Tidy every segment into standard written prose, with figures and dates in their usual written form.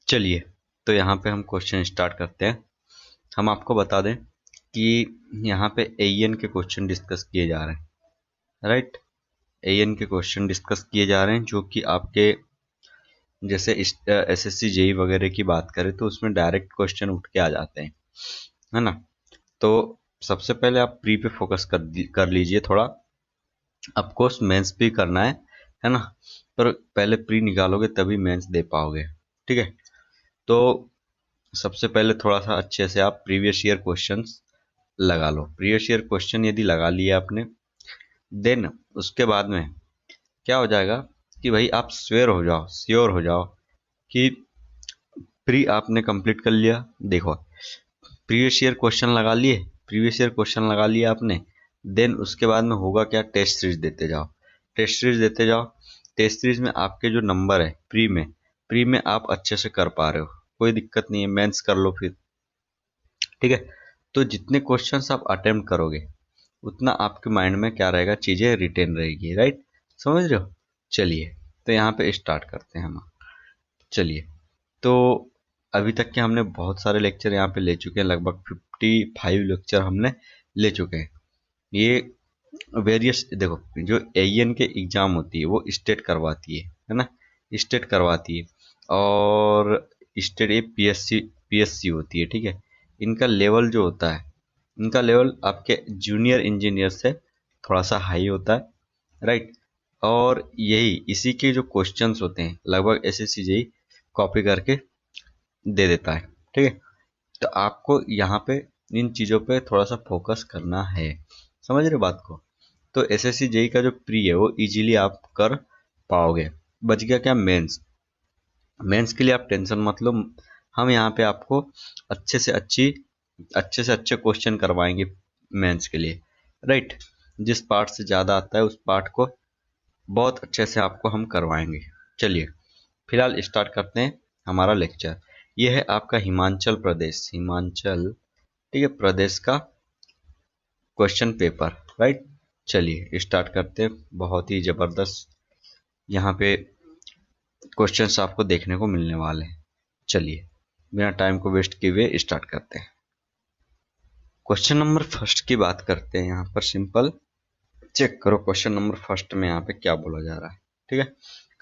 चलिए, तो यहाँ पे हम क्वेश्चन स्टार्ट करते हैं। हम आपको बता दें कि यहाँ पे एन के क्वेश्चन डिस्कस किए जा रहे हैं, राइट। एन के क्वेश्चन डिस्कस किए जा रहे हैं जो कि आपके जैसे एसएससी जेई वगैरह की बात करें तो उसमें डायरेक्ट क्वेश्चन उठ के आ जाते हैं, है ना। तो सबसे पहले आप प्री पे फोकस कर लीजिए थोड़ा। ऑफकोर्स मेंस भी करना है ना, पर पहले प्री निकालोगे तभी मेंस दे पाओगे, ठीक है। तो सबसे पहले थोड़ा सा अच्छे से आप प्रीवियस ईयर क्वेश्चंस लगा लो। प्रीवियस ईयर क्वेश्चन यदि लगा लिए आपने, देन उसके बाद में क्या हो जाएगा कि भाई आप श्योर हो जाओ कि प्री आपने कंप्लीट कर लिया। देखो, प्रीवियस ईयर क्वेश्चन लगा लिए, प्रीवियस ईयर क्वेश्चन लगा लिया आपने, देन उसके बाद में होगा क्या, टेस्ट सीरीज देते जाओ, टेस्ट सीरीज देते जाओ। टेस्ट सीरीज में आपके जो नंबर है प्री में आप अच्छे से कर पा रहे हो, कोई दिक्कत नहीं है, मेंस कर लो फिर, ठीक है। तो जितने क्वेश्चंस आप अटेम्प्ट करोगे उतना आपके माइंड में क्या रहेगा, चीजें रिटेन रहेगी, राइट। समझ रहे हो। चलिए, तो यहाँ पे स्टार्ट करते हैं हम। चलिए, तो अभी तक के हमने बहुत सारे लेक्चर यहाँ पे ले चुके हैं, लगभग 55 लेक्चर हमने ले चुके हैं। ये वेरियस, देखो जो एन के एग्जाम होती है वो स्टेट करवाती है ना, स्टेट करवाती है। और स्टेट ये पीएससी होती है, ठीक है। इनका लेवल जो होता है, इनका लेवल आपके जूनियर इंजीनियर से थोड़ा सा हाई होता है, राइट। और यही इसी के जो क्वेश्चंस होते हैं लगभग एसएससी जेई कॉपी करके दे देता है, ठीक है। तो आपको यहाँ पे इन चीज़ों पे थोड़ा सा फोकस करना है, समझ रहे हो बात को। तो एसएससी जेई का जो प्री है वो इजीली आप कर पाओगे। बच गया क्या, मेंस। मेंस के लिए आप टेंशन मत लो, हम यहाँ पे आपको अच्छे से अच्छे क्वेश्चन करवाएंगे मेंस के लिए, राइट। जिस पार्ट से ज़्यादा आता है उस पार्ट को बहुत अच्छे से आपको हम करवाएंगे। चलिए, फिलहाल स्टार्ट करते हैं हमारा लेक्चर। यह है आपका हिमाचल, ठीक है, प्रदेश का क्वेश्चन पेपर, राइट। चलिए स्टार्ट करते हैं। बहुत ही जबरदस्त यहाँ पे क्वेश्चंस आपको देखने को मिलने वाले हैं। चलिए, बिना टाइम को वेस्ट किए हुए स्टार्ट करते हैं। क्वेश्चन नंबर फर्स्ट की बात करते हैं। यहाँ पर सिंपल चेक करो, क्वेश्चन नंबर फर्स्ट में यहाँ पे क्या बोला जा रहा है, ठीक है।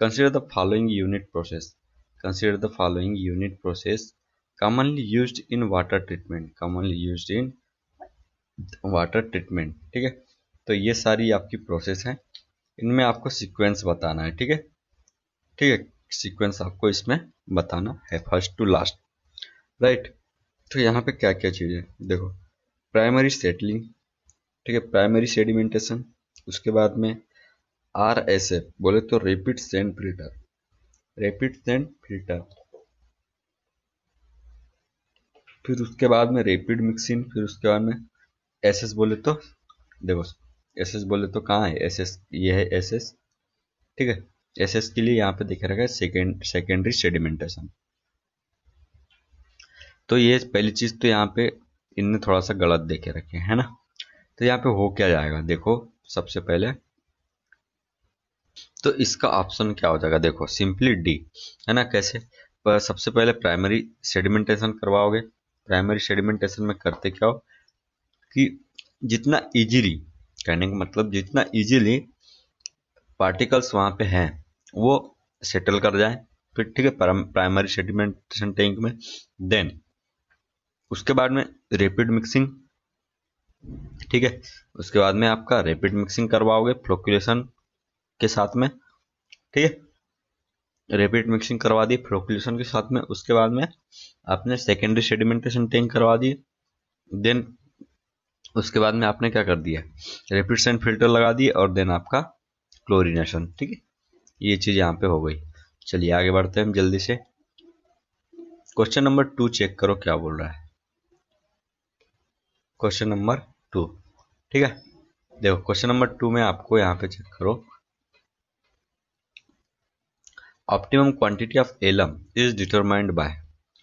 Consider the following unit process, consider the following unit process commonly used in water treatment, commonly used in water treatment, ठीक है। तो ये सारी आपकी प्रोसेस है, इनमें आपको सीक्वेंस बताना है, ठीक है, ठीक है। सीक्वेंस आपको इसमें बताना है फर्स्ट टू लास्ट, राइट। तो यहाँ पे क्या क्या चीज़ें देखो, प्राइमरी सेटलिंग, ठीक है, प्राइमरी सेडिमेंटेशन। उसके बाद में आरएसएफ बोले तो rapid sand filter, rapid sand filter. फिर उसके बाद में रैपिड मिक्सिंग। फिर उसके बाद में एसएस बोले तो, देखो एसएस बोले तो कहाँ है एसएस, ये है एसएस, ठीक है। एसएस के लिए यहाँ पे दिख रहा है सेकेंडरी सेडिमेंटेशन। तो ये पहली चीज तो यहाँ पे इनने थोड़ा सा गलत देखे रखे है ना। तो यहाँ पे हो क्या जाएगा, देखो सबसे पहले तो इसका ऑप्शन क्या हो जाएगा, देखो सिंपली डी, है ना। कैसे, पर सबसे पहले प्राइमरी सेडिमेंटेशन करवाओगे। प्राइमरी सेडिमेंटेशन में करते क्या हो कि जितना इजीली, कहने का मतलब जितना इजीली पार्टिकल्स वहां पे हैं वो सेटल कर जाए, फिर ठीक है, प्राइमरी सेडिमेंटेशन टैंक में। देन उसके बाद में रैपिड मिक्सिंग, ठीक है। उसके बाद में आपका रैपिड मिक्सिंग करवाओगे फ्लोकुलेशन के साथ में, ठीक है। रैपिड मिक्सिंग करवा दी फ्लोकुलेशन के साथ में। उसके बाद में आपने सेकेंडरी सेडिमेंटेशन टैंक करवा दी। देन उसके बाद में आपने क्या कर दिया, रैपिड सैंड फिल्टर लगा दिए, और देन आपका क्लोरीनेशन, ठीक है। ये चीज यहाँ पे हो गई। चलिए आगे बढ़ते हैं हम जल्दी से। क्वेश्चन नंबर 2 चेक करो क्या बोल रहा है। क्वेश्चन नंबर 2, ठीक है। देखो क्वेश्चन नंबर 2 में आपको यहाँ पे चेक करो, optimum quantity of alum is determined by,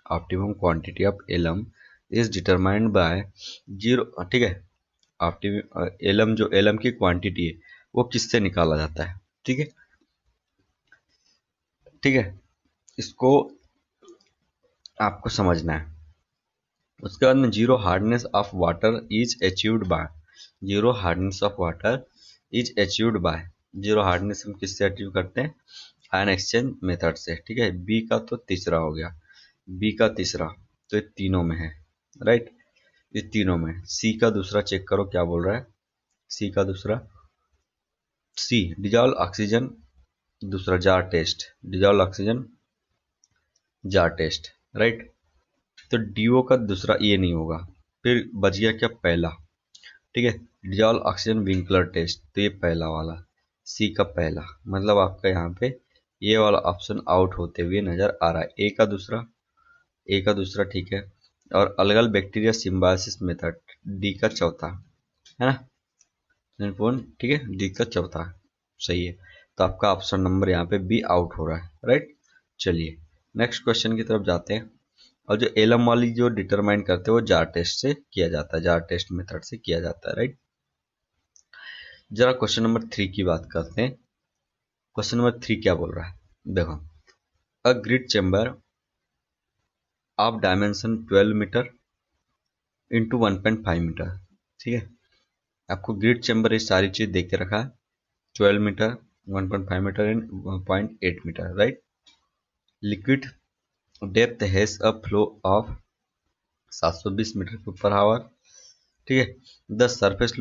optimum quantity of alum is determined by zero, ठीक है। ऑप्टिमम एलम, जो एलम की क्वांटिटी है वो किससे निकाला जाता है, ठीक है, ठीक है। इसको आपको समझना है। उसके बाद में zero hardness of water is achieved by, zero hardness of water is achieved by, zero hardness हम किससे अचीव करते हैं, आयन एक्सचेंज मेथड से। ठीक है, बी का तो तीसरा हो गया, बी का तीसरा, तो ये तीनों में है, राइट, ये तीनों में। सी का दूसरा चेक करो क्या बोल रहा है, सी का दूसरा, सी डिजॉल्व ऑक्सीजन, दूसरा jar test, dissolve oxygen jar test, right. तो डीओ का दूसरा ये नहीं होगा, फिर बच गया क्या, पहला। ठीक है, डिजॉल्व ऑक्सीजन विंकलर टेस्ट, तो ये पहला वाला, सी का पहला, मतलब आपका यहाँ पे ये वाला ऑप्शन आउट होते हुए नजर आ रहा है। ए का दूसरा, ए का दूसरा ठीक है, और algal bacteria symbiosis method, D का चौथा, है ना, ठीक है, डी का चौथा सही है। तो आपका ऑप्शन नंबर यहाँ पे बी आउट हो रहा है, राइट। चलिए नेक्स्ट क्वेश्चन की तरफ जाते हैं। और जो एलम वाली जो डिटरमाइन करते हैं वो जार टेस्ट से किया जाता है, जार टेस्ट मेथड से किया जाता है, राइट। जरा क्वेश्चन नंबर 3 की बात करते हैं। क्वेश्चन नंबर 3 क्या बोल रहा है, देखो, a grit chamber of dimension 12 metre into 1.5 metre. ठीक है, आपको ग्रिड चेंबर ये सारी चीज देख के रखा है, 12 metre, 1.5 metre and 1.8 metre, right. Liquid depth has a flow of 720 metre cube per hour. ठीक है, the surface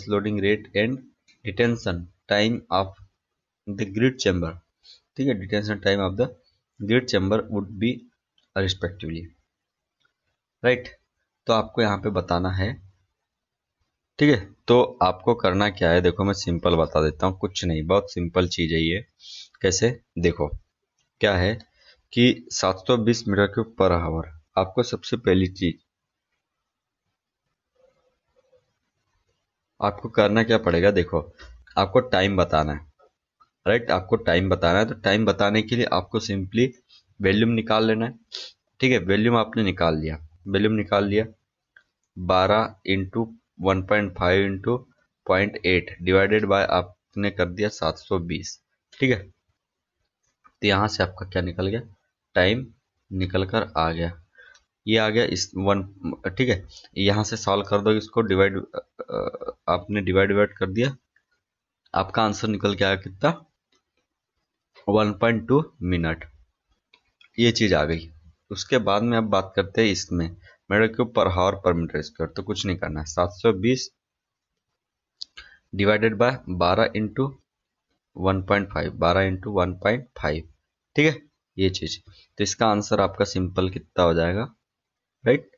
loading rate and detention time of the grit chamber, ठीक है, detention time of the grit chamber would be respectively, right. तो आपको यहाँ पे बताना है, ठीक है। तो आपको करना क्या है, देखो मैं सिंपल बता देता हूँ, कुछ नहीं, बहुत सिंपल चीज है ये। कैसे, देखो क्या है कि 720 मीटर क्यूब पर आवर, आपको सबसे पहली चीज आपको करना क्या पड़ेगा, देखो आपको टाइम बताना है, राइट, आपको टाइम बताना है। तो टाइम बताने के लिए आपको सिंपली वॉल्यूम निकाल लेना है। ठीक है, वॉल्यूम आपने निकाल लिया, वॉल्यूम निकाल लिया, 12 इंटू 1.5 इंटू 0.8 डिवाइडेड बाय आपने कर दिया 720। ठीक है, तो यहाँ से आपका क्या निकल गया, टाइम निकल कर आ गया, ये आ गया इस वन। ठीक है, यहाँ से सॉल्व कर दो इसको, डिवाइड आपने डिवाइड कर दिया, आपका आंसर निकल के आया कितना, 1.2 मिनट, ये चीज आ गई। उसके बाद में अब बात करते हैं इसमें मीटर क्यूब पर हावर पर मीटर स्क्वायर। तो कुछ नहीं करना है, 720 डिवाइडेड बाय 12 इंटू 1.5, 12 इंटू 1.5, ठीक है, ये चीज। तो इसका आंसर आपका सिंपल कितना हो जाएगा, राइट,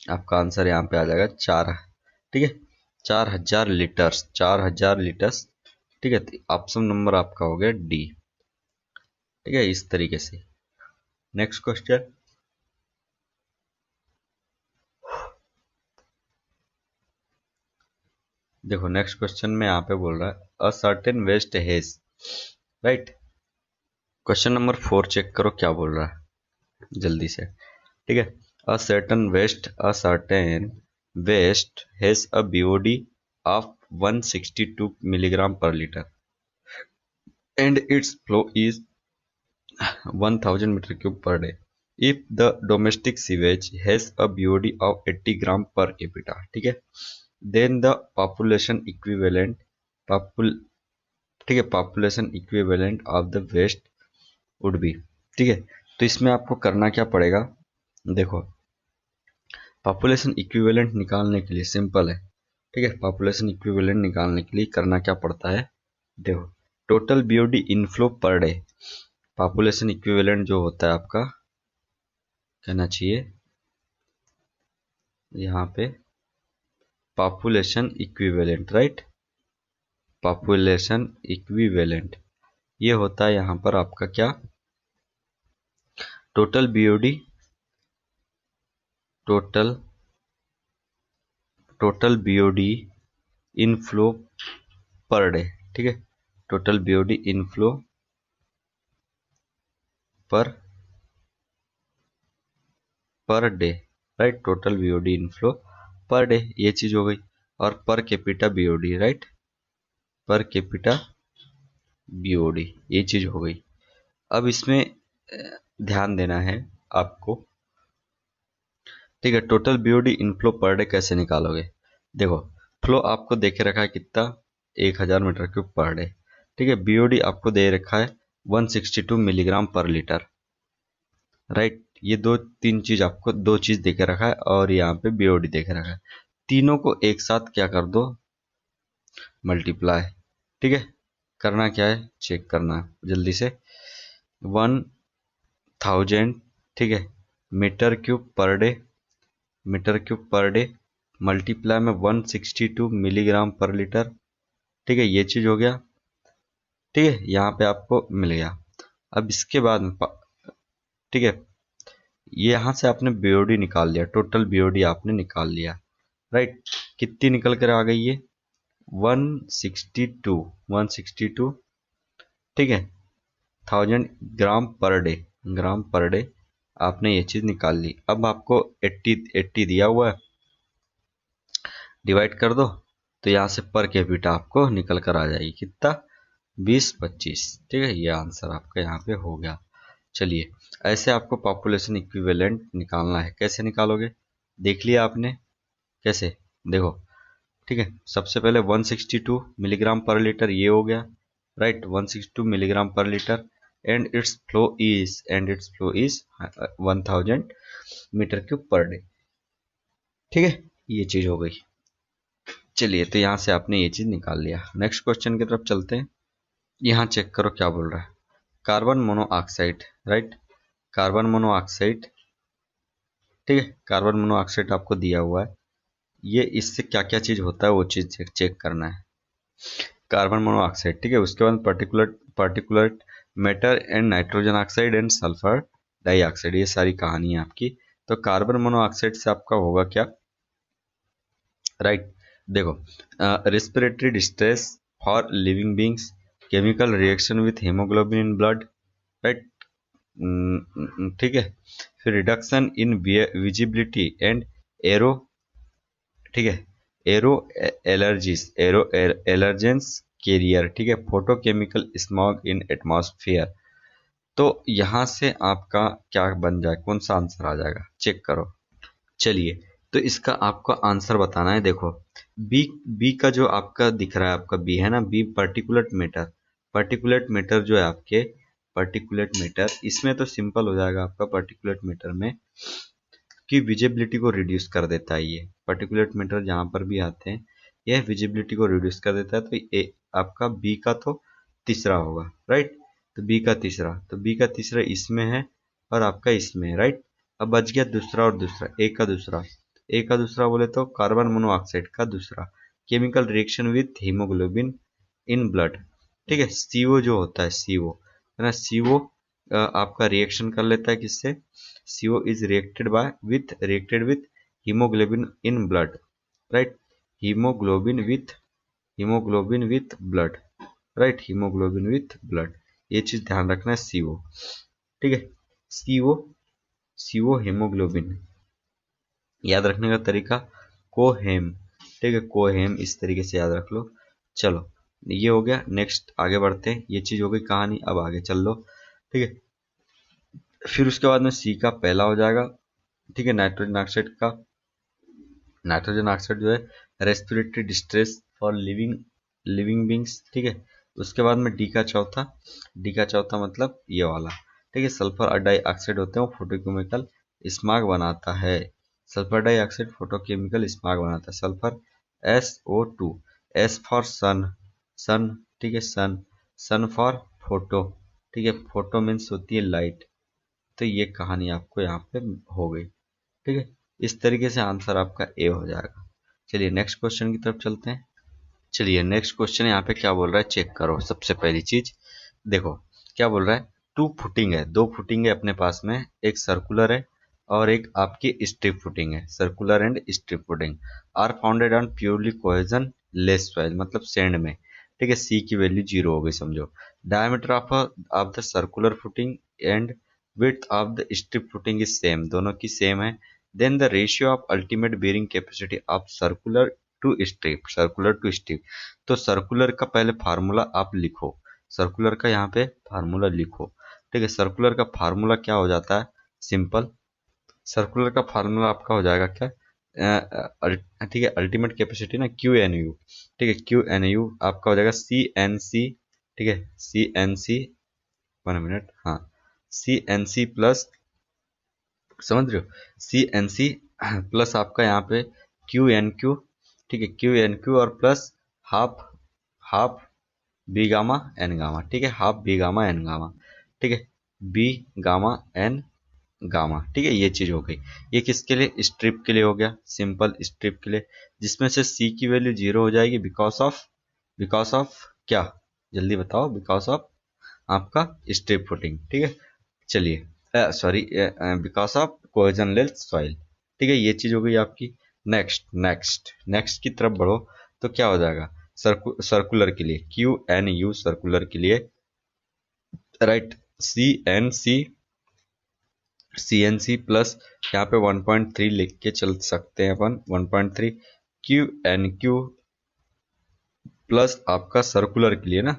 आपका आंसर यहाँ पे आ जाएगा 4, ठीक है, 4000 लीटर्स, 4000 लीटर्स। ठीक है, तो ऑप्शन नंबर आपका हो गया डी। ठीक है, इस तरीके से। नेक्स्ट क्वेश्चन, देखो नेक्स्ट क्वेश्चन में यहाँ पे बोल रहा है a certain waste has, right. Question number 4 check करो क्या बोल रहा है जल्दी से। ठीक है, a certain waste has a BOD of 162 milligram per litre and its flow is 1000 metre cube per day. If the domestic sewage has a BOD of 80 gram per capita, ठीक है, देन द पॉपुलेशन इक्विवेलेंट पॉपुल ठीक है, population equivalent of the waste would be. ठीक है, तो इसमें आपको करना क्या पड़ेगा, देखो पॉपुलेशन इक्विवेलेंट निकालने के लिए सिंपल है। ठीक है, पॉपुलेशन इक्विवेलेंट निकालने के लिए करना क्या पड़ता है, देखो total BOD inflow per day, population equivalent जो होता है आपका, कहना चाहिए यहाँ पे population equivalent, right, population equivalent, ये होता है यहाँ पर आपका क्या, total BOD, total total BOD inflow पर डे। ठीक है, total BOD inflow per day, right, total BOD inflow per day, ये चीज हो गई। और per capita BOD, right, per capita BOD, ये चीज हो गई। अब इसमें ध्यान देना है आपको। ठीक है, total BOD inflow per day कैसे निकालोगे? देखो, फ्लो आपको देखे रखा है कितना, 1000 मीटर क्यूब पर डे। ठीक है, बीओडी आपको दे रखा है 162 मिलीग्राम पर लीटर। राइट, ये दो तीन चीज आपको, दो चीज देखे रखा है और यहाँ पे बीओडी देखे रखा है। तीनों को एक साथ क्या कर दो, मल्टीप्लाई। ठीक है, करना क्या है, चेक करना है जल्दी से। 1000, ठीक है, metre cube per day, metre cube per day multiply में 162 मिलीग्राम पर लीटर। ठीक है, ये चीज हो गया। ठीक है, यहाँ पे आपको मिल गया। अब इसके बाद में ठीक है, ये यहाँ से आपने बीओडी निकाल लिया, टोटल बीओडी आपने निकाल लिया। राइट, कितनी निकल कर आ गई ये, 162। ठीक है, 1000 ग्राम पर डे, ग्राम पर डे आपने ये चीज निकाल ली। अब आपको 80 दिया हुआ है, डिवाइड कर दो तो यहाँ से पर कैपिटा आपको निकल कर आ जाएगी कितना, 20-25। ठीक है, ये आंसर आपका यहाँ पे हो गया। चलिए, ऐसे आपको पॉपुलेशन इक्विवेलेंट निकालना है। कैसे निकालोगे, देख लिया आपने कैसे, देखो। ठीक है, सबसे पहले 162 मिलीग्राम पर लीटर ये हो गया। Right, 162 milligram per litre and its flow is 1000 metre cube per day. ठीक है, ये चीज हो गई। चलिए, तो यहाँ से आपने ये चीज निकाल लिया। नेक्स्ट क्वेश्चन की तरफ चलते हैं। यहाँ चेक करो क्या बोल रहा है, carbon monoxide. Right, carbon monoxide. ठीक है, कार्बन मोनोऑक्साइड आपको दिया हुआ है, ये इससे क्या क्या चीज होता है वो चीज चेक करना है। कार्बन मोनोऑक्साइड, ठीक है, उसके बाद particular matter and nitrogen oxide and sulphur dioxide, ये सारी कहानी है आपकी। तो कार्बन मोनोऑक्साइड से आपका होगा क्या, राइट, देखो, respiratory distress for living beings, chemical reaction with haemoglobin in blood. Right, ठीक है, फिर reduction in visibility and arrow, ठीक है, एरो एलर्जेंस कैरियर। ठीक है, फोटोकेमिकल स्मॉग इन एटमॉस्फेयर। तो यहां से आपका क्या बन जाए, कौन सा आंसर आ जाएगा, चेक करो। चलिए, तो इसका आपको आंसर बताना है। देखो, बी, बी का जो आपका दिख रहा है, आपका बी है ना, B particulate matter. Particulate matter जो है आपके, पर्टिकुलेट मैटर, इसमें तो सिंपल हो जाएगा आपका। पर्टिकुलेट मैटर में की विजिबिलिटी को रिड्यूस कर देता है ये, पर्टिकुलेट मैटर जहां पर भी आते हैं यह विजिबिलिटी को रिड्यूस कर देता है। तो आपका बी का तो तीसरा होगा। राइट, तो बी का तीसरा, तो बी का तीसरा इसमें है और आपका इसमें है। राइट, अब बच गया दूसरा और दूसरा, ए का दूसरा। ए का दूसरा बोले तो कार्बन मोनोऑक्साइड का दूसरा, chemical reaction with haemoglobin in blood. ठीक है, सीओ जो होता है, सीओ है ना, सीओ आपका रिएक्शन कर लेता है किससे, CO is reacted with hemoglobin in blood. Right, hemoglobin with blood. Right, hemoglobin with blood, ये चीज ध्यान रखना है। CO, ठीक है, CO हेमोग्लोबिन, याद रखने का तरीका कोहेम। ठीक है, कोहेम, इस तरीके से याद रख लो। चलो, ये हो गया। नेक्स्ट आगे बढ़ते हैं, ये चीज हो गई कहानी, अब आगे चल लो। ठीक है, फिर उसके बाद में सी का पहला हो जाएगा। ठीक है, नाइट्रोजन ऑक्साइड का, नाइट्रोजन ऑक्साइड जो है respiratory distress for living beings. ठीक है, उसके बाद में डी का चौथा, डी का चौथा मतलब ये वाला। ठीक है, सल्फर डाइऑक्साइड होते हैं, वो फोटोकेमिकल स्मॉग बनाता है। सल्फर डाइऑक्साइड फोटोकेमिकल स्मॉग बनाता है। सल्फर SO2, एस फॉर सन, सन, ठीक है, सन, सन फॉर फोटो। ठीक है, फोटो मीन्स होती है लाइट। तो ये कहानी आपको यहाँ पे हो गई। ठीक है, इस तरीके से आंसर आपका ए हो जाएगा। चलिए, नेक्स्ट क्वेश्चन की तरफ चलते हैं। चलिए, नेक्स्ट क्वेश्चन यहाँ पे क्या बोल रहा है, चेक करो। सबसे पहली चीज देखो क्या बोल रहा है, 2 फुटिंग है, 2 फुटिंग है अपने पास में, एक सर्कुलर है और एक आपकी स्ट्रिप फुटिंग है। Circular and strip footing are founded on purely cohesionless soil, मतलब सैंड में। ठीक है, सी की वैल्यू 0 हो गई समझो। Diameter of the circular footing and width of the strip footing is same, दोनों की सेम है। Then the ratio of ultimate bearing capacity of circular to strip, circular to strip. तो सर्कुलर का पहले फार्मूला आप लिखो, सर्कुलर का यहाँ पे फार्मूला लिखो। ठीक है, सर्कुलर का फार्मूला क्या हो जाता है, सिंपल। सर्कुलर का फार्मूला आपका हो जाएगा क्या, ठीक है, अल्टीमेट कैपेसिटी ना क्यू एन यू, ठीक है, क्यू एन यू आपका हो जाएगा सी एन सी, ठीक है, सी एन सी, 1 मिनट, हाँ, सी एन सी प्लस, समझ रहे हो, सी एन सी प्लस आपका यहाँ पे क्यू एन क्यू, ठीक है, क्यू एन क्यू और plus half, half B gamma N gamma, ठीक है, half B gamma N gamma, ठीक है, बी गामा एन गामा, ठीक है, ये चीज हो गई। ये किसके लिए, स्ट्रिप के लिए हो गया, सिंपल स्ट्रिप के लिए, जिसमें से सी की वैल्यू 0 हो जाएगी बिकॉज ऑफ क्या, जल्दी बताओ, बिकॉज ऑफ आपका स्ट्रिप फुटिंग, ठीक है। चलिए सॉरी, बिकॉज ऑफ कोहेजनलेस सॉइल, ठीक है, ये चीज हो गई आपकी। नेक्स्ट की तरफ बढ़ो तो क्या हो जाएगा, सर्कुलर के लिए क्यू एन यू, सर्कुलर के लिए right, c N c plus यहाँ पे 1.3 लिख के चल सकते हैं अपन, 1.3 क्यू एन क्यू प्लस आपका सर्कुलर के लिए ना,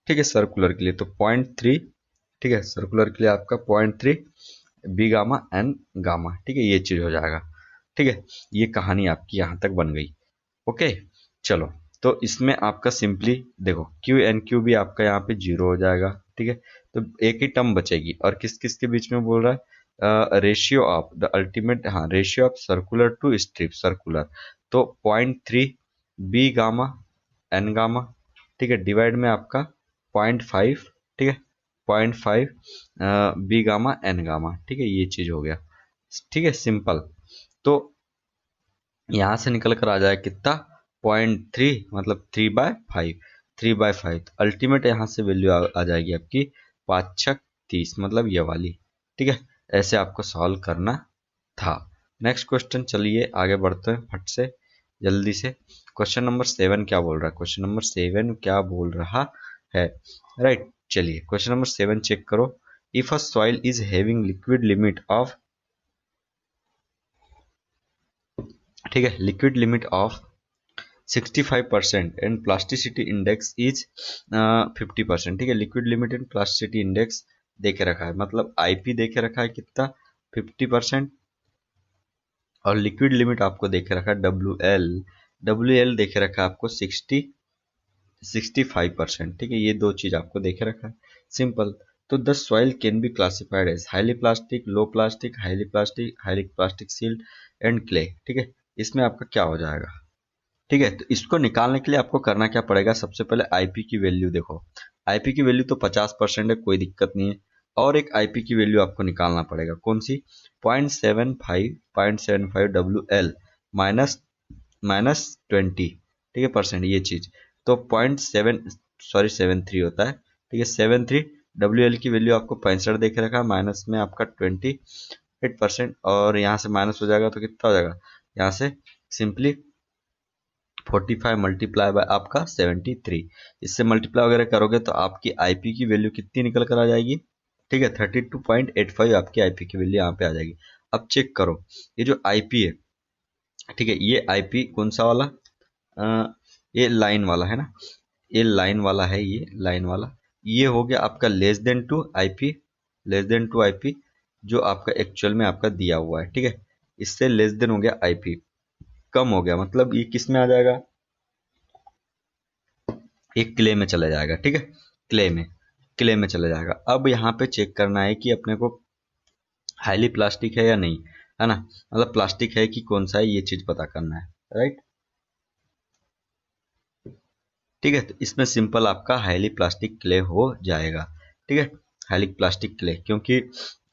ठीक है, सर्कुलर के लिए तो 0.3, ठीक है, सर्कुलर के लिए आपका 0.3 बी गामा एन गामा, ठीक है, ये चीज हो जाएगा, ठीक है। ये कहानी आपकी यहां तक बन गई, ओके। चलो, तो इसमें आपका सिंपली देखो क्यू एन क्यू भी आपका यहाँ पे 0 हो जाएगा, ठीक है, तो एक ही टर्म बचेगी, और किस किस के बीच में बोल रहा है, रेशियो ऑफ द अल्टीमेट, हाँ, ratio of circular to strip, circular, तो 0.3 बी गामा एन गामा, ठीक है, डिवाइड में आपका 0.5, ठीक है, 0.5 बी गामा एन गामा, ठीक है, ये चीज हो गया, ठीक है, सिंपल। तो यहां से निकल कर आ जाए कितना, 0.3 मतलब 3/5, 3/5, तो अल्टीमेट यहां से वैल्यू आ जाएगी आपकी 5×6=30, मतलब ये वाली, ठीक है। ऐसे आपको सॉल्व करना था। नेक्स्ट क्वेश्चन, चलिए आगे बढ़ते हैं फट से, जल्दी से। क्वेश्चन नंबर 7 क्या बोल रहा है, क्वेश्चन नंबर 7 क्या बोल रहा है, राइट। चलिए क्वेश्चन नंबर 7 चेक करो। If a soil is having liquid limit of, ठीक है, liquid limit of 65% and plasticity index is 50%, ठीक है, liquid limit and plasticity index देखे रखा है, मतलब आईपी देखे रखा है कितना, 50%, और लिक्विड लिमिट आपको देखे रखा है डब्ल्यू एल देखे रखा है आपको 65%, ठीक है, ये दो चीज आपको देखे रखा है, सिंपल। तो the soil can be classified as highly plastic, low plastic, highly plastic silt and clay, ठीक है, इसमें आपका क्या हो जाएगा, ठीक है। तो इसको निकालने के लिए आपको करना क्या पड़ेगा, सबसे पहले आईपी की वैल्यू देखो, आईपी की वैल्यू तो 50% है, कोई दिक्कत नहीं है, और एक आईपी की वैल्यू आपको निकालना पड़ेगा, कौन सी, 0.75 डब्ल्यू एल माइनस माइनस 20, ठीक है, परसेंट, ये चीज, तो 0.73 होता है, ठीक है, 73, डब्ल्यू एल की वैल्यू आपको 65 देख रखा है, माइनस में आपका 28%, और यहाँ से माइनस हो जाएगा तो कितना हो जाएगा, यहाँ से सिंपली 45 मल्टीप्लाई बाय आपका 73, इससे मल्टीप्लाई वगैरह करोगे तो आपकी आईपी की वैल्यू कितनी निकल कर आ जाएगी, ठीक है, 32.85 आपकी आईपी की वैल्यू यहाँ पे आ जाएगी। अब चेक करो, ये जो आईपी है, ठीक है, ये आईपी कौन सा वाला, ये लाइन वाला है ना, ये लाइन वाला है, ये लाइन वाला, ये हो गया आपका less than two IP, less than two IP, जो आपका एक्चुअल में आपका दिया हुआ है, ठीक है, इससे लेस देन हो गया आईपी, कम हो गया, मतलब ये किस में आ जाएगा, एक क्ले में चला जाएगा, ठीक है, क्ले में चला जाएगा। अब यहाँ पे चेक करना है कि अपने को हाईली प्लास्टिक है या नहीं, है ना, मतलब प्लास्टिक है कि कौन सा है, ये चीज पता करना है, राइट, ठीक है। तो इसमें सिंपल आपका हाईली प्लास्टिक क्ले हो जाएगा, ठीक है, हाईली प्लास्टिक क्ले, क्योंकि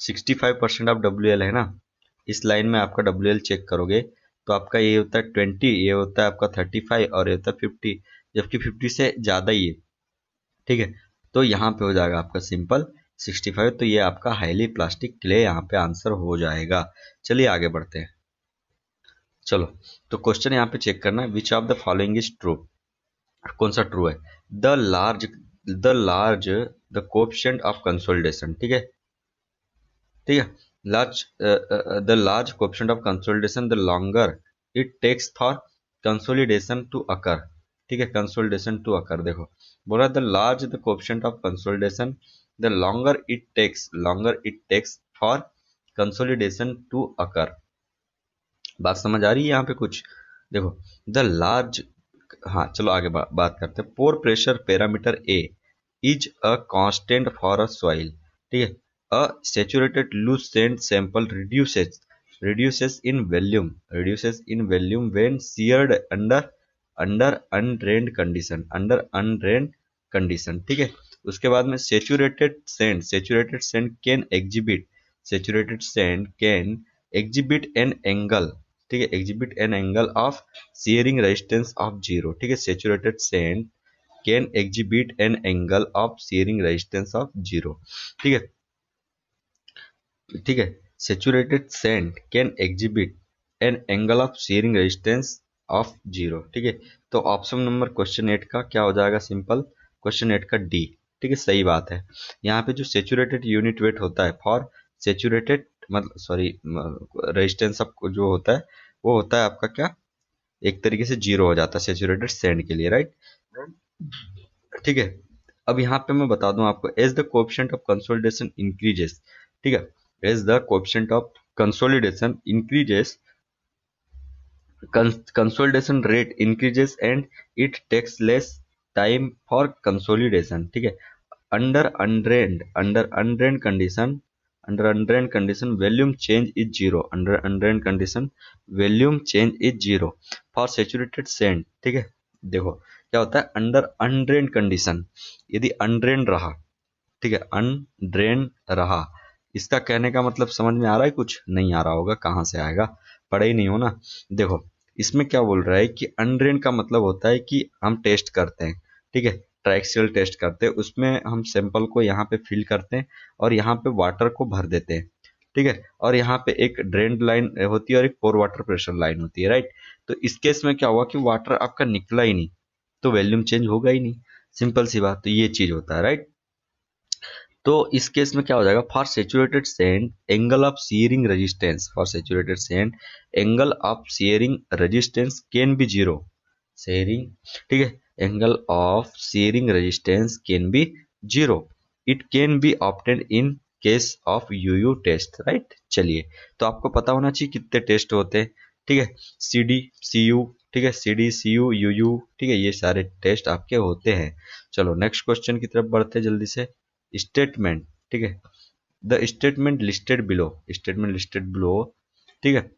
65% ऑफ डब्ल्यू एल है ना, इस लाइन में आपका डब्ल्यू एल चेक करोगे तो आपका ये होता है 20, ये होता है आपका 35, और ये होता है 50, जबकि 50 से ज्यादा ही है, ठीक है। तो यहाँ पे हो जाएगा आपका सिंपल 65, तो ये आपका हाईली प्लास्टिक क्ले यहाँ पे आंसर हो जाएगा। चलिए आगे बढ़ते हैं। चलो, तो क्वेश्चन यहाँ पे चेक करना है, which of the following is true, कौन सा ट्रू है, the large the coefficient of consolidation, ठीक है, ठीक है, large the large coefficient of consolidation the longer it takes for consolidation to occur, ठीक है, कंसोलिडेशन टू अकर, देखो बोला the large the coefficient of consolidation the longer it takes for consolidation to occur। बात समझ आ रही है यहाँ पे कुछ? देखो, द लार्ज, हाँ चलो आगे बात करते हैं। Pore pressure parameter A is a constant for a soil, ठीक है। A saturated loose sand sample reduces in volume when seared under undrained condition, ठीक है। उसके बाद में saturated sand can exhibit an angle, ठीक है, exhibit an angle of shearing resistance of 0, ठीक है। saturated sand can exhibit an angle of shearing resistance of 0, ठीक है, ठीक है। saturated sand can exhibit an angle of shearing resistance of 0, ठीक है। तो ऑप्शन नंबर क्वेश्चन 8 का क्या हो जाएगा? सिंपल क्वेश्चन 8 का डी, ठीक है, सही बात है। यहाँ पे जो सेचुरेटेड यूनिट वेट होता है फॉर सेचुरेटेड, मतलब सॉरी, रेजिस्टेंस ऑफ जो होता है वो होता है आपका क्या, एक तरीके से 0 हो जाता है सेचुरेटेड सैंड के लिए, राइट, ठीक है। अब यहाँ पे मैं बता दूं आपको, as the coefficient of consolidation increases, ठीक है, as the coefficient of consolidation increases, consolidation rate increases and it takes less time for consolidation, ठीक है। under undrained condition volume change is zero, under undrained condition volume change is zero for saturated sand, ठीक है। देखो क्या होता है, under undrained condition, यदि undrained रहा, ठीक है, अनड्रेन रहा, इसका कहने का मतलब समझ में आ रहा है? कुछ नहीं आ रहा होगा, कहाँ से आएगा, पढ़े ही नहीं हो ना। देखो इसमें क्या बोल रहा है कि अनड्रेन का मतलब होता है कि हम टेस्ट करते हैं, ठीक है, ट्राइक्सियल टेस्ट करते हैं, उसमें हम सैंपल को यहाँ पे फिल करते हैं और यहाँ पे वाटर को भर देते हैं, ठीक है, और यहाँ पे एक ड्रेन लाइन होती है और एक पोर वाटर प्रेशर लाइन होती है, राइट। तो इस केस में क्या हुआ कि वाटर आपका निकला ही नहीं, तो वॉल्यूम चेंज होगा ही नहीं, सिंपल सी बात। तो ये चीज होता है, राइट। तो इस केस में क्या हो जाएगा, for saturated sand angle of shearing resistance, for saturated sand angle of shearing resistance can be zero, shearing, ठीक है, angle of shearing resistance can be zero, it can be obtained in case of UU test, right. चलिए, तो आपको पता होना चाहिए कितने test होते हैं, ठीक है, सी डी सी यू, ठीक है, C D C U U U, ठीक है, ये सारे टेस्ट आपके होते हैं। चलो नेक्स्ट क्वेश्चन की तरफ बढ़ते हैं जल्दी से। स्टेटमेंट, ठीक है, द स्टेटमेंट लिस्टेड बिलो, ठीक है,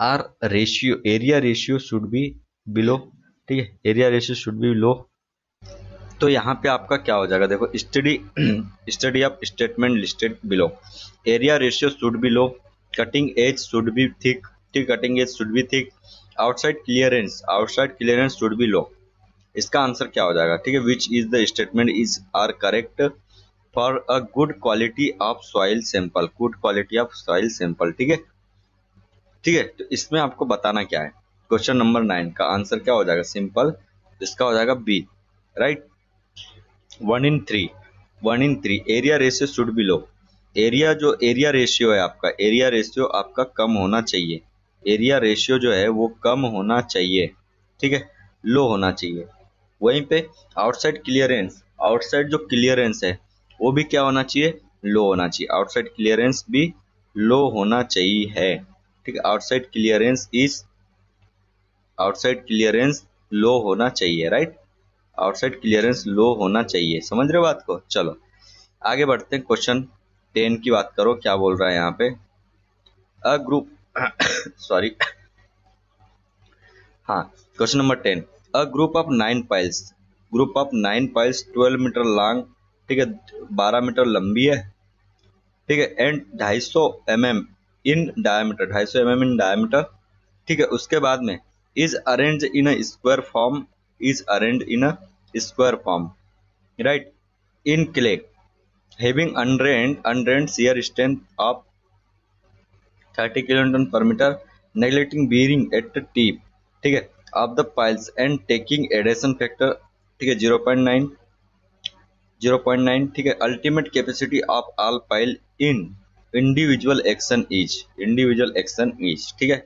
are ratio, area ratio should be below, ठीक है, area ratio should be low. तो यहाँ पे आपका क्या हो जाएगा, देखो, study of statement listed below, area ratio should be low, cutting edge should be thick, ठीक, cutting edge should be thick, outside clearance should be low. इसका आंसर क्या हो जाएगा, ठीक है, which is the statement is are correct for a good quality of soil sample, ठीक है, ठीक है। तो इसमें आपको बताना क्या है, क्वेश्चन नंबर 9 का आंसर क्या हो जाएगा, सिंपल, इसका हो जाएगा B, right. 1 in 3 area ratio should be low, area ratio है आपका, एरिया रेशियो आपका कम होना चाहिए, एरिया रेशियो जो है वो कम होना चाहिए, ठीक है, लो होना चाहिए। वहीं पे आउटसाइड जो क्लियरेंस है वो भी क्या होना चाहिए, लो होना चाहिए, आउटसाइड क्लियरेंस भी लो होना चाहिए, ठीक है, आउटसाइड क्लियरेंस लो होना चाहिए, राइट, आउटसाइड क्लियरेंस लो होना चाहिए, समझ रहे हो बात को। चलो आगे बढ़ते हैं, क्वेश्चन 10 की बात करो, क्या बोल रहा है यहाँ पे, अ ग्रुप सॉरी, हाँ, question number 10, a group of 9 piles 12 metre long, ठीक है, 12 मीटर लंबी है, ठीक है, एंड 250 mm इन डायमीटर, ठीक है। उसके बाद में is arrange in a square form, right, in clay having undrained shear strength of 30 kilonewton per meter, neglecting bearing at the tip, ठीक है, of the piles and taking adhesion factor, ठीक है, 0.9, ठीक है, ultimate capacity of all pile in individual action is, ठीक है।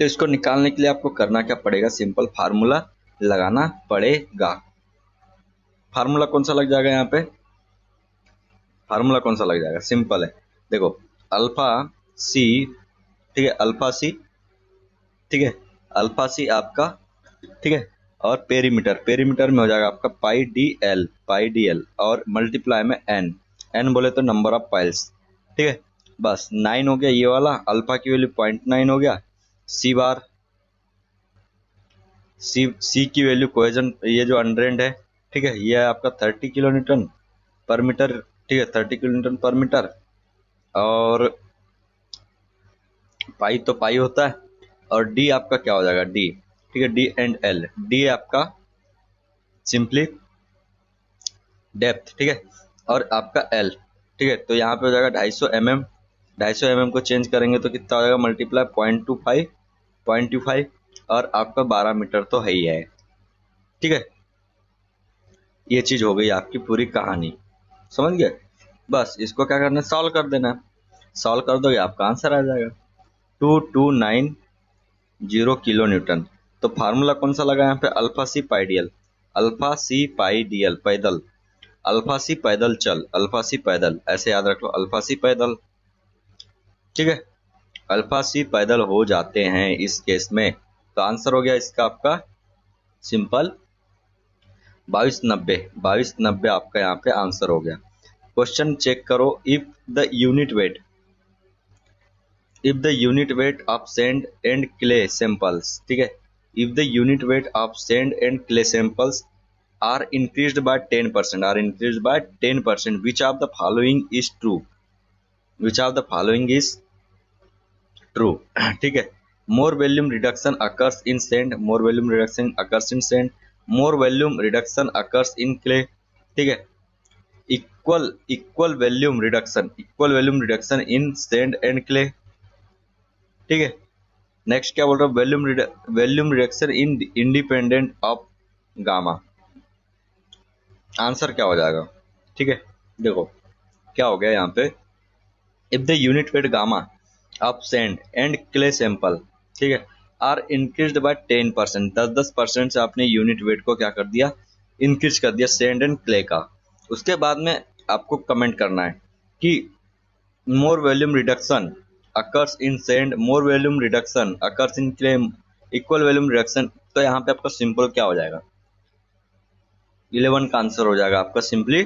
तो इसको निकालने के लिए आपको करना क्या पड़ेगा, सिंपल फार्मूला लगाना पड़ेगा। फार्मूला कौन सा लग जाएगा यहाँ पे, फार्मूला कौन सा लग जाएगा, सिंपल है, देखो अल्फा सी, ठीक है, अल्फा सी, ठीक है, अल्फा सी आपका, ठीक है, और पेरीमीटर, पेरीमीटर में हो जाएगा आपका पाई डी एल और मल्टीप्लाई में एन, एन बोले तो नंबर ऑफ पाइल्स, ठीक है, बस 9 हो गया ये वाला, अल्फा की वैल्यू 0.9 हो गया, सी बार, सी की वैल्यू कोहेजन, ये जो अनड्रेन्ड है, ठीक है, ये है आपका 30 किलो न्यूटन पर मीटर, ठीक है, 30 किलो न्यूटन पर मीटर, और पाई तो पाई होता है, और डी आपका क्या हो जाएगा, डी, ठीक है, डी एंड एल, डी आपका सिंपली डेप्थ, ठीक है, और आपका एल, ठीक है, तो यहाँ पे हो जाएगा 250 mm, 250 mm को चेंज करेंगे तो कितना हो जाएगा, मल्टीप्लाई 0.25, और आपका 12 मीटर तो है ही है, ठीक है, ये चीज हो गई आपकी पूरी कहानी, समझ गए, बस इसको क्या करना है, सॉल्व कर देना है, सॉल्व कर दोगे आपका आंसर आ जाएगा 2290 किलो न्यूटन। तो फार्मूला कौन सा लगा यहाँ पे, अल्फा सी पाई डी एल, अल्फा सी पाई डी एल, पैदल, अल्फा सी पैदल चल, अल्फा सी पैदल, ऐसे याद रख लो, अल्फा सी पैदल, ठीक है, अल्फा सी पैदल हो जाते हैं इस केस में, तो आंसर हो गया इसका आपका सिंपल 2290, 2290 आपका यहाँ पे आंसर हो गया। क्वेश्चन चेक करो, if the unit weight, if the unit weight of sand and clay samples, ठीक है, if the unit weight of sand and clay samples are increased by 10%, are increased by 10%, which of the following is true, which of the following is true, ठीक है, more volume reduction occurs in sand, more volume reduction occurs in sand, more volume reduction occurs in clay, ठीक है, equal volume reduction in sand and clay, ठीक है, next क्या बोल रहा है, volume reduction in independent of gamma, answer क्या हो जाएगा, ठीक है, देखो क्या हो गया यहाँ पे, if the unit weight gamma of sand and clay sample, ठीक है, आर इंक्रीज्ड बाय 10%, 10% से आपने यूनिट वेट को क्या कर दिया, इंक्रीज कर दिया सैंड एंड क्ले का, उसके बाद में आपको कमेंट करना है कि more volume reduction occurs in sand, more volume reduction occurs in clay, equal volume reduction, तो यहाँ पे आपका सिंपल क्या हो जाएगा, 11 का आंसर हो जाएगा आपका सिंपली,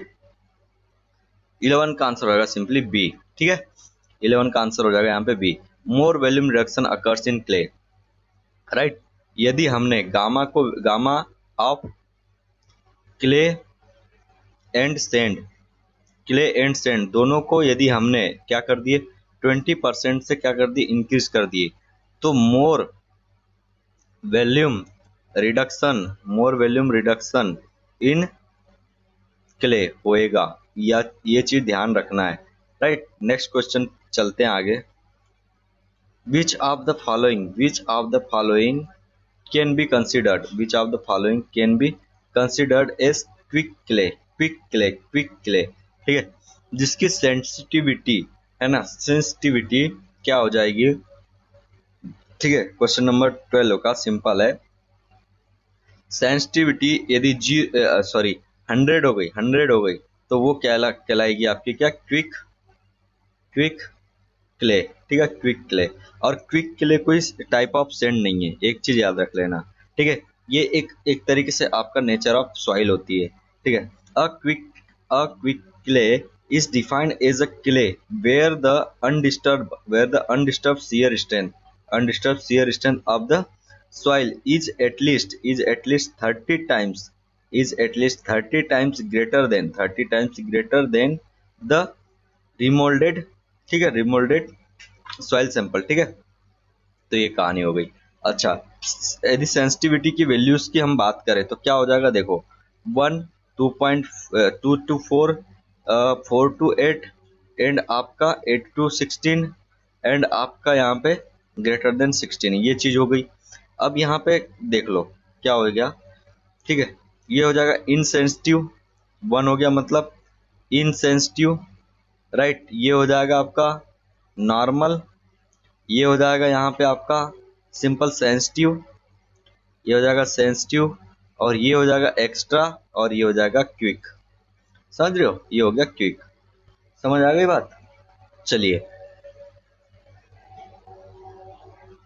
11 का आंसर हो जाएगा सिंपली बी, ठीक है, 11 का आंसर हो जाएगा यहाँ पे B, more volume reduction occurs in clay, right, यदि हमने gamma of clay and sand, clay and sand दोनों को यदि हमने क्या कर दिए 20% से क्या कर दिए, इंक्रीज कर दिए, तो मोर वॉल्यूम रिडक्शन इन क्ले होएगा, या ये चीज ध्यान रखना है, राइट। नेक्स्ट क्वेश्चन चलते हैं आगे, which of the following can be considered as quick clay, ठीक है, जिसकी सेंसिटिविटी है ना, सेंसिटिविटी क्या हो जाएगी, ठीक है, क्वेश्चन नंबर 12 का सिंपल है, सेंसिटिविटी यदि 100 हो गई तो वो कहलाएगी आपकी क्या, क्विक क्ले, ठीक है, क्विक क्ले, और क्विक क्ले कोई टाइप ऑफ सैंड नहीं है, एक चीज याद रख लेना, ठीक है, ये एक तरीके से आपका नेचर ऑफ सॉइल होती है, ठीक है, a quick clay is defined as a clay where the undisturbed shear strength of the soil is at least 30 times greater than the remolded, ठीक है, remolded soil sample, ठीक है, तो ये कहानी हो गई। अच्छा, यदि सेंसिटिविटी की वैल्यूज की हम बात करें तो क्या हो जाएगा, देखो 1 2.2 to 4 4 to 8 एंड आपका 8 to 16 एंड आपका यहाँ पे ग्रेटर देन 16, ये चीज हो गई। अब यहाँ पे देख लो क्या हो गया, ठीक है, ये हो जाएगा इनसेंसिटिव, 1 हो गया मतलब इनसेंसिटिव, राइट, ये हो जाएगा आपका नॉर्मल, ये हो जाएगा यहाँ पे आपका सिंपल सेंसिटिव, ये हो जाएगा सेंसिटिव, और ये हो जाएगा एक्स्ट्रा, और ये हो जाएगा क्विक, समझ रहे हो, ये हो गया क्विक, समझ आ गई बात? चलिए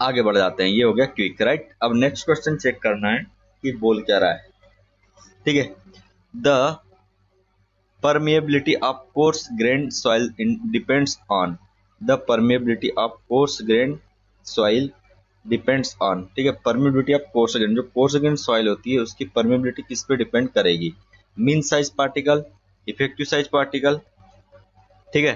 आगे बढ़ जाते हैं। ये हो गया क्विक, राइट। अब नेक्स्ट क्वेश्चन चेक करना है कि बोल क्या रहा है। ठीक है, the permeability of coarse grained soil depends on the permeability of coarse grained soil depends on। ठीक है, permeability of coarse grain, जो coarse grained soil होती है उसकी permeability किस पे डिपेंड करेगी? Mean size particle, effective size particle. ठीक है,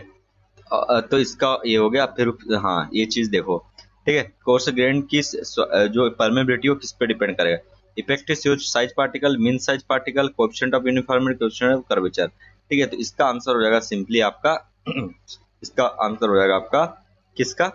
तो इसका ये हो गया। फिर हाँ ये चीज देखो, ठीक है, कोर्स ग्रेन की जो परमेबिलिटी हो किस पे डिपेंड करेगा? Effective size particle, mean size particle, coefficient of uniformity, coefficient of curvature. ठीक है, तो इसका आंसर हो जाएगा सिंपली आपका इसका आंसर हो जाएगा आपका किसका?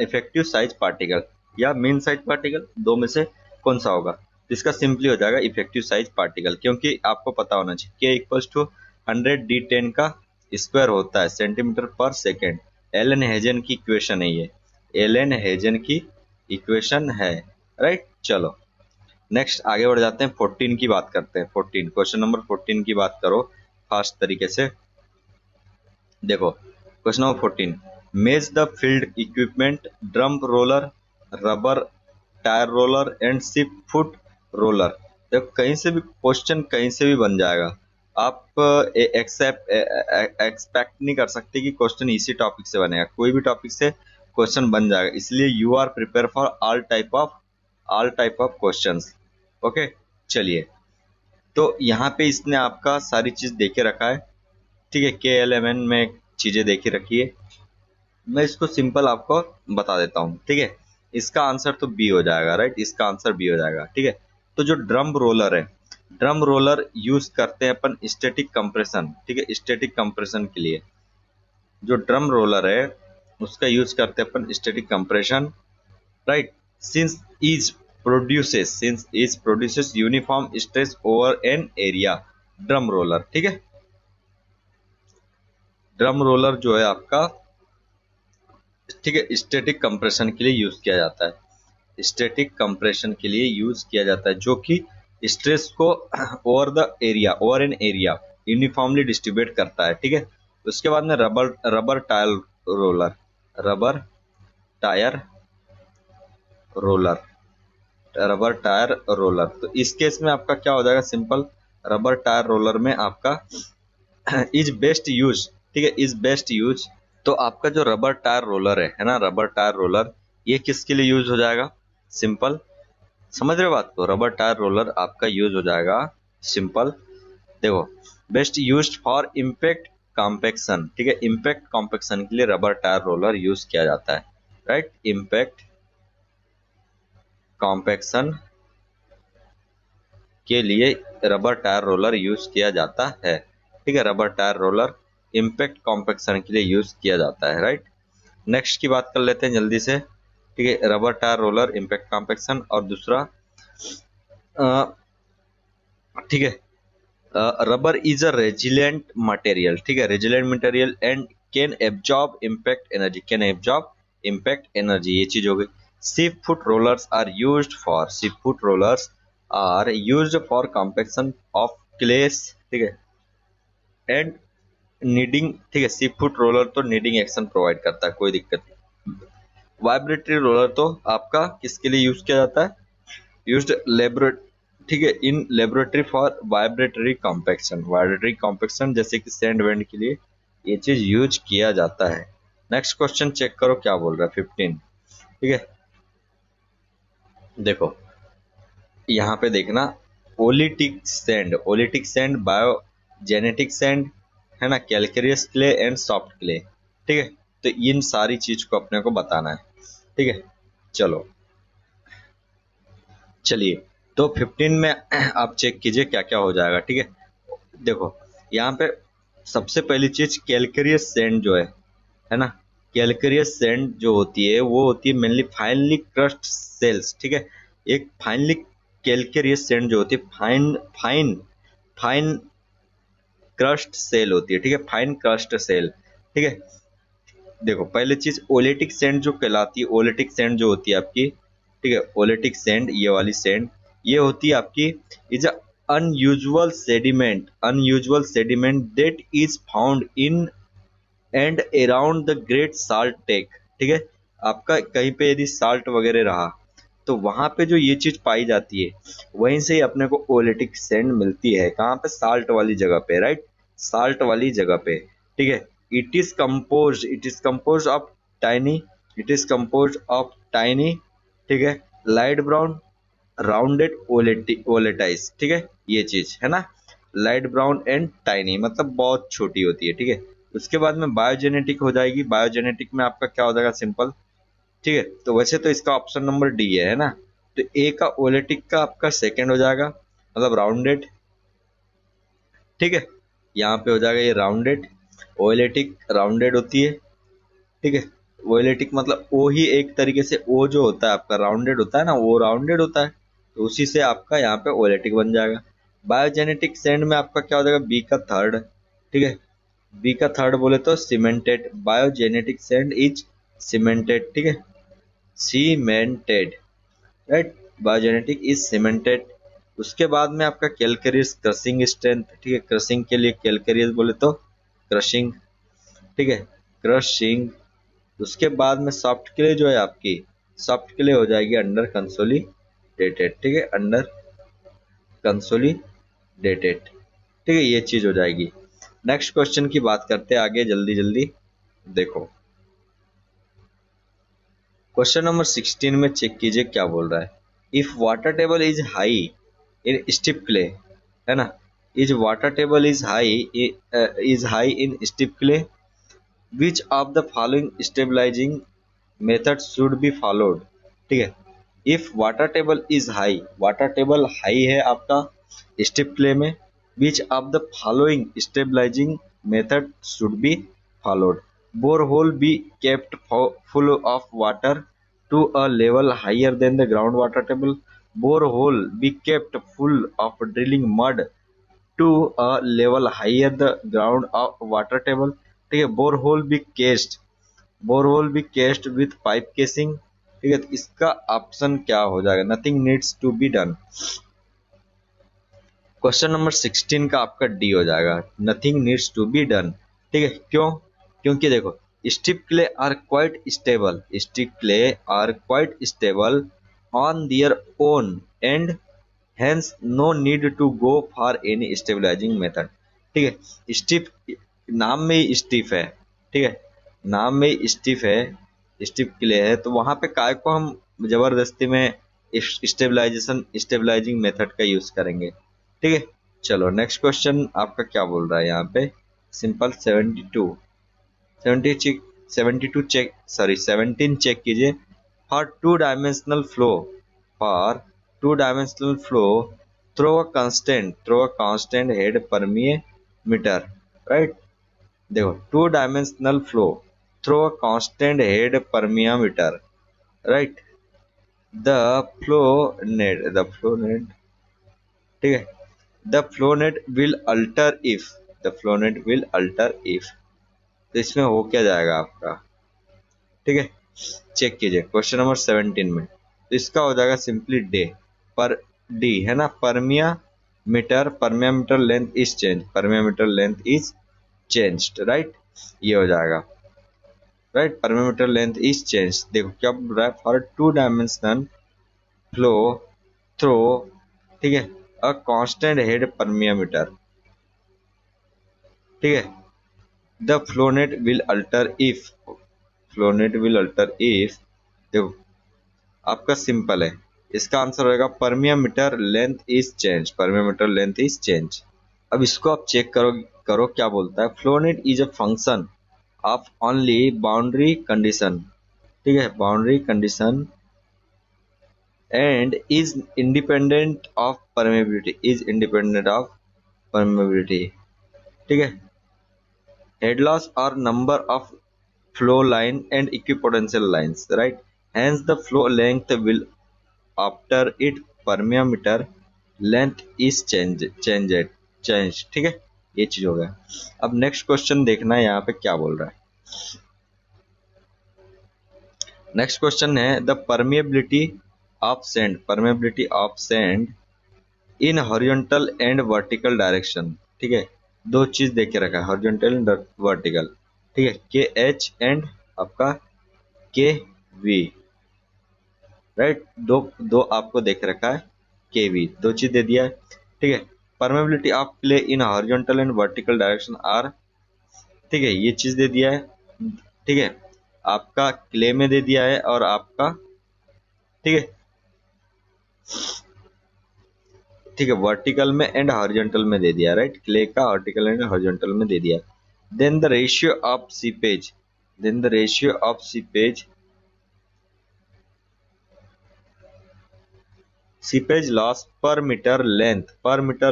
इफेक्टिव साइज पार्टिकल या मीन साइज पार्टिकल, दो में से कौन सा होगा? तो इसका सिंपली हो जाएगा इफेक्टिव साइज पार्टिकल, क्योंकि आपको पता होना चाहिए के इक्वल्स टू 100d10 का स्क्वायर होता है सेंटीमीटर पर सेकेंड। एलन हेजन की इक्वेशन है ये, एलन हेजन की इक्वेशन है, राइट। चलो नेक्स्ट आगे बढ़ जाते हैं, 14 की बात करते हैं। 14 क्वेश्चन नंबर 14 की बात करो फास्ट तरीके से। देखो क्वेश्चन नंबर 14, मेज the field equipment drum roller, rubber tyre roller and ship foot roller. देखो कहीं से भी क्वेश्चन कहीं से भी बन जाएगा। आप एक्सपेक्ट नहीं कर सकते कि क्वेश्चन इसी टॉपिक से बनेगा, कोई भी टॉपिक से क्वेश्चन बन जाएगा, इसलिए you are prepare for all type of questions. Okay चलिए, तो यहाँ पे इसने आपका सारी चीज देके रखा है। ठीक है, KLMN में चीजें देखी रखी है, मैं इसको सिंपल आपको बता देता हूँ। ठीक है, इसका आंसर तो बी हो जाएगा, राइट, इसका आंसर बी हो जाएगा। ठीक है, तो जो ड्रम रोलर है, ड्रम रोलर यूज करते हैं अपन स्टैटिक कंप्रेशन। ठीक है, स्टैटिक कंप्रेशन के लिए जो ड्रम रोलर है उसका यूज करते हैं अपन static compression, right. Since is produces uniform stress over an area, drum roller. ठीक है, ड्रम रोलर जो है आपका, ठीक है, स्टैटिक कंप्रेशन के लिए यूज किया जाता है, स्टैटिक कंप्रेशन के लिए यूज किया जाता है, जो कि स्ट्रेस को over an area uniformly distribute करता है। ठीक है, उसके बाद में rubber tyre roller, rubber tyre roller, rubber tyre roller. तो इस केस में आपका क्या हो जाएगा? सिंपल, रबर टायर रोलर में आपका इज बेस्ट यूज। ठीक है, इज बेस्ट यूज। तो आपका जो रबर टायर रोलर है ना, रबर टायर रोलर, ये किसके लिए यूज हो जाएगा? सिंपल, समझ रहे हो बात को? रबर टायर रोलर आपका यूज हो जाएगा सिंपल, देखो, best used for impact compaction. ठीक है, इम्पैक्ट कॉम्पेक्शन के लिए रबर टायर रोलर यूज किया जाता है, राइट। इम्पैक्ट कॉम्पेक्शन के लिए रबर टायर रोलर यूज किया जाता है। ठीक है, rubber tyre roller impact compaction के लिए यूज किया जाता है, राइट। नेक्स्ट की बात कर लेते हैं जल्दी से। ठीक है, rubber tyre roller, impact compaction, और दूसरा ठीक है, rubber is a resilient material. ठीक है, resilient material and can absorb impact energy, can absorb impact energy, ये चीज हो गई। Sheep foot rollers are used for, sheep foot rollers are used for compaction of clays. ठीक है, and kneading. ठीक है, शिप फुट रोलर तो kneading action provide करता है, कोई दिक्कत नहीं। वाइब्रेटरी रोलर तो आपका किसके लिए यूज किया जाता है? यूज्ड लेबोरेटरी, ठीक है, in laboratory for vibratory compaction, vibratory compaction जैसे कि सैंड वेंड के लिए ये चीज यूज किया जाता है। नेक्स्ट क्वेश्चन चेक करो क्या बोल रहा है, 15। ठीक है, देखो यहाँ पे देखना, ओलिटिक सैंड, बायोजेनेटिक सैंड, है ना, calcareous clay and soft clay. ठीक है, तो इन सारी चीज को अपने को बताना है। ठीक है, चलो चलिए, तो 15 में आप चेक कीजिए क्या क्या हो जाएगा। ठीक है, देखो यहाँ पे सबसे पहली चीज कैल्केरियस सैंड जो है ना, कैल्केरियस सैंड जो होती है वो होती है मेनली फाइनली क्रस्ट सेल्स। ठीक है, एक फाइनली कैल्केरियस सैंड जो होती है फाइन क्रस्ट सेल होती है। ठीक है, फाइन क्रस्ट सेल। ठीक है, देखो पहले चीज ओलेटिक सैंड जो कहलाती है, ओलेटिक सैंड जो होती है आपकी, ठीक है, ओलेटिक सैंड, ये वाली सैंड, ये होती है आपकी is a unusual sediment that is found in and around the great salt tech, ठीक है, आपका कहीं पे यदि साल्ट वगैरह रहा तो वहां पे जो ये चीज पाई जाती है वहीं से ही अपने को ओलेटिक सैंड मिलती है। कहाँ पे? साल्ट वाली जगह पे, राइट, साल्ट वाली जगह पे, ठीक है। It is compose of tiny, it is compose of tiny, ठीक है, लाइट ब्राउन राउंडेड ओलेटाइज, ठीक है, ये चीज है ना, लाइट ब्राउन एंड टाइनी मतलब बहुत छोटी होती है, ठीक है। उसके बाद में बायोजेनेटिक हो जाएगी। बायोजेनेटिक में आपका क्या हो जाएगा? सिंपल, ठीक है। तो वैसे तो इसका ऑप्शन नंबर डी है ना, तो ए का ओलेटिक का आपका सेकंड हो जाएगा, मतलब राउंडेड, ठीक है। यहाँ पे हो जाएगा ये राउंडेड, ओलेटिक राउंडेड होती है, ठीक है। ओलेटिक मतलब ओ ही एक तरीके से ओ जो होता है आपका राउंडेड होता है ना, वो राउंडेड होता है, तो उसी से आपका यहाँ पे ओलेटिक बन जाएगा। बायोजेनेटिक सैंड में आपका क्या हो जाएगा? बी का थर्ड, ठीक है, बी का थर्ड बोले तो cemented, biogenetic sand is cemented, ठीक है, cemented, right, biogenetic is cemented. उसके बाद में आपका कैलकेरियस क्रशिंग स्ट्रेंथ, ठीक है, क्रशिंग के लिए कैलकेरियस बोले तो क्रशिंग, ठीक है, क्रशिंग। उसके बाद में सॉफ्ट क्ले जो है आपकी, सॉफ्ट क्ले हो जाएगी अंडर कंसोलिडेटेड, ठीक है, अंडर कंसोलिडेटेड, ठीक है, ये चीज हो जाएगी। नेक्स्ट क्वेश्चन की बात करते हैं आगे, जल्दी जल्दी देखो। क्वेश्चन नंबर 16 में चेक कीजिए क्या बोल रहा है। If water table is high in stiff clay, है ना, is water table is high in stiff clay, which of the following stabilising method should be followed, ठीक है। If water table is high, water table high है आपका stiff clay में, which of the following stabilising method should be followed. Borehole be kept full of water to a level higher than the groundwater table. Borehole be kept full of drilling mud to a level higher the ground of water table. ठीक है, borehole be cased with pipe casing, ठीक है। तो इसका option क्या हो जाएगा? Nothing needs to be done. Question number 16 का आपका डी हो जाएगा, nothing needs to be done, ठीक है। क्यों? क्योंकि देखो stiff clay are quite stable, stiff clay are quite stable on their own and hence no need to go for any stabilising method, ठीक है। स्टिप नाम में ही स्टिफ है, ठीक है, नाम में ही स्टिफ है, स्टिप क्ले है, तो वहां पे काय को हम जबरदस्ती में स्टेबलाइजिंग मेथड का यूज करेंगे, ठीक है। चलो नेक्स्ट क्वेश्चन आपका क्या बोल रहा है यहाँ पे, सिंपल 17 चेक कीजिए। For two dimensional flow through a constant head permeameter, right. देखो two dimensional flow through a constant head permeameter, right, the flow net, ठीक है, the flow net will alter if, the flow net will alter if, तो इसमें हो क्या जाएगा आपका, ठीक है। चेक कीजिए क्वेश्चन नंबर 17 में, तो इसका हो जाएगा सिंपली डे पर डी, है ना, permeameter length is change, permeameter length is changed, right, ये हो जाएगा, right, permeameter length is change. देखो क्या बोल रहा है, for two dimensional flow through, ठीक है, a constant head permeameter, ठीक है, the flow net will alter if, flow net will alter if, देखो आपका सिंपल है, इसका आंसर होगा permeameter length is change, permeameter length is change. अब इसको आप चेक करो क्या बोलता है, flow net is a function of only boundary condition, ठीक है, boundary condition and is independent of permeability, is independent of permeability, ठीक है। Head loss are number of flow line and equipotential lines, right? Hence the flow length will after it permeameter length is changed, ठीक है, ये चीज हो गया। अब next question देखना है यहाँ पे क्या बोल रहा है। नेक्स्ट क्वेश्चन है the permeability of sand in horizontal and vertical direction, ठीक है, दो चीज देख के रखा है, हॉरिजॉन्टल एंड वर्टिकल। ठीक है, के एच एंड आपका के वी, राइट। दो दो आपको देख रखा है, के वी दो चीज दे दिया है। ठीक है, permeability of clay in horizontal and vertical direction are, ठीक है, ये चीज दे दिया है। ठीक है, आपका क्ले में दे दिया है और आपका, ठीक है, ठीक है, वर्टिकल में एंड हॉरिजॉन्टल में दे दिया, राइट। क्ले का वर्टिकल एंड हॉरिजॉन्टल में दे दिया। Then the ratio of seepage, then the ratio of seepage loss per metre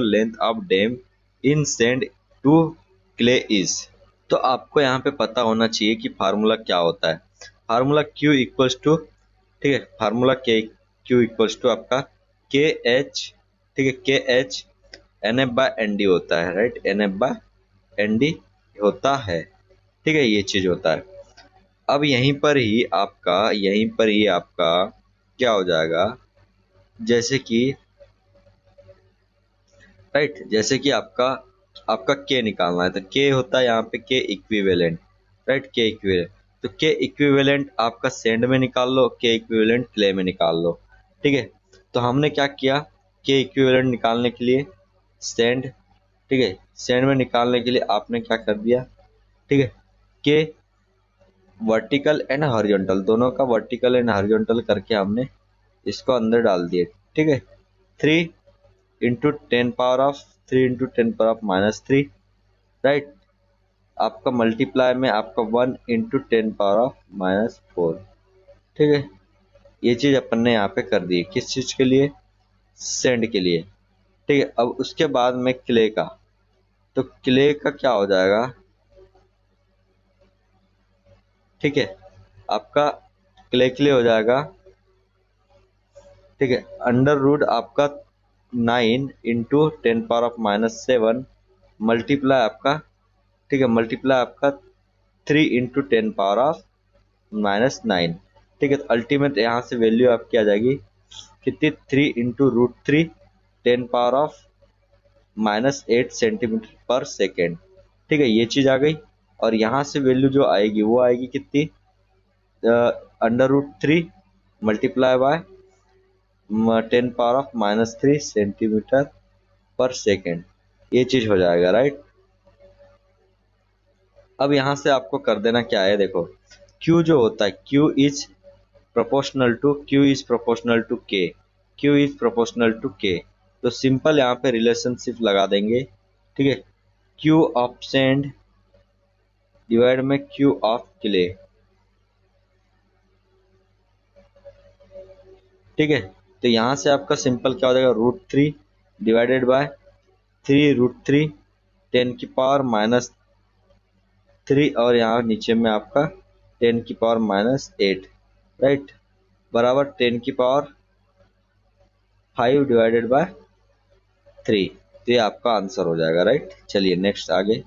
length of dam in sand to clay is. तो आपको यहाँ पे पता होना चाहिए कि फार्मूला क्या होता है। फार्मूला Q इक्वल्स टू, ठीक है, फार्मूला Q इक्वल्स टू आपका के एच, ठीक है, K H N F by N D होता है, right, N F by N D होता है। ठीक है, ये चीज होता है। अब यहीं पर ही आपका क्या हो जाएगा, जैसे कि, राइट, जैसे कि आपका आपका के निकालना है तो के होता है यहाँ पे के इक्विवेलेंट, राइट, के इक्विवेलेंट। तो के इक्विवेलेंट आपका सेंड में निकाल लो, के इक्विवेलेंट क्ले में निकाल लो। ठीक है, तो हमने क्या किया, के इक्विवेलेंट निकालने के लिए सेंड, ठीक है, सेंड में निकालने के लिए आपने क्या कर दिया, ठीक है, के वर्टिकल एंड हॉरिजॉन्टल दोनों का वर्टिकल एंड हॉरिजॉन्टल करके हमने इसको अंदर डाल दिए। ठीक है, 3 into 10 power of 3 into 10 power of -3, right. आपका मल्टीप्लाई में आपका 1 इंटू 10 पावर ऑफ -4। ठीक है, ये चीज अपन ने यहाँ पे कर दी, किस चीज के लिए, सेंड के लिए। ठीक है, अब उसके बाद में क्ले का, तो क्ले का क्या हो जाएगा, ठीक है, आपका क्ले के लिए हो जाएगा, ठीक है, अंडर रूट आपका 9 इंटू 10 पावर ऑफ -7 मल्टीप्लाई आपका, ठीक है, मल्टीप्लाई आपका 3 इंटू 10 पावर ऑफ -9। ठीक है, तो अल्टीमेट यहाँ से वैल्यू आपकी आ जाएगी कितनी, 3 इंटू √3 10 पावर ऑफ -8 सेंटीमीटर पर सेकेंड। ठीक है, ये चीज आ गई। और यहाँ से वैल्यू जो आएगी वो आएगी कितनी, under √3 multiply by 10 power of -3 centimetre पर सेकेंड, ये चीज हो जाएगा, राइट। अब यहां से आपको कर देना क्या है, देखो, Q जो होता है, Q is proportional to K, Q is proportional to K। तो सिंपल यहाँ पे रिलेशनशिप लगा देंगे, ठीक है, Q ऑफ सैंड डिवाइड में Q ऑफ क्ले। ठीक है, तो यहां से आपका सिंपल क्या हो जाएगा, √3 डिवाइडेड बाय 3 √3 10 की पावर -3 और यहाँ नीचे में आपका 10 की पावर -8, राइट, बराबर 10 की पावर 5 डिवाइडेड बाय 3। तो ये आपका आंसर हो जाएगा, राइट। चलिए नेक्स्ट आगे।